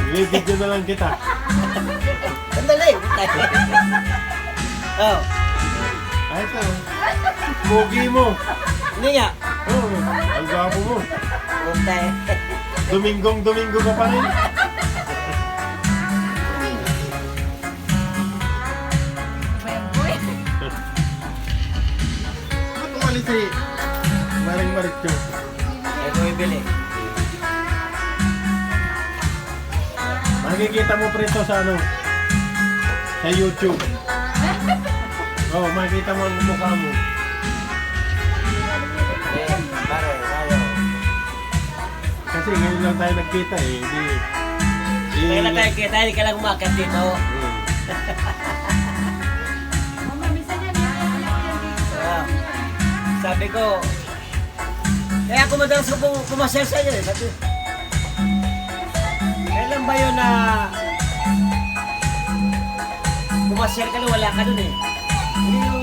I-video na lang kita. Sandali. Oh, Ay, ito. Pogi mo. hindi nga. Oo, ang gwapo mo. Puntay. Domingo ka pa rin. Ba't umalis si Maring Marityo? Ay, bumibili. Makikita mo prito sa ano? Sa YouTube. Oo, makikita mo ang mukha mo. Eh, pare, ayaw. Kasi ngayon lang tayo nagkita eh. Kaya na tayo, kaya tayo ka lang umakat dito. Ah, sabi ko, kaya ako madalas ko pumasel sa inyo eh. Sabi, kailan ba yun na pumasel ka na wala ka dun eh? Hindi mo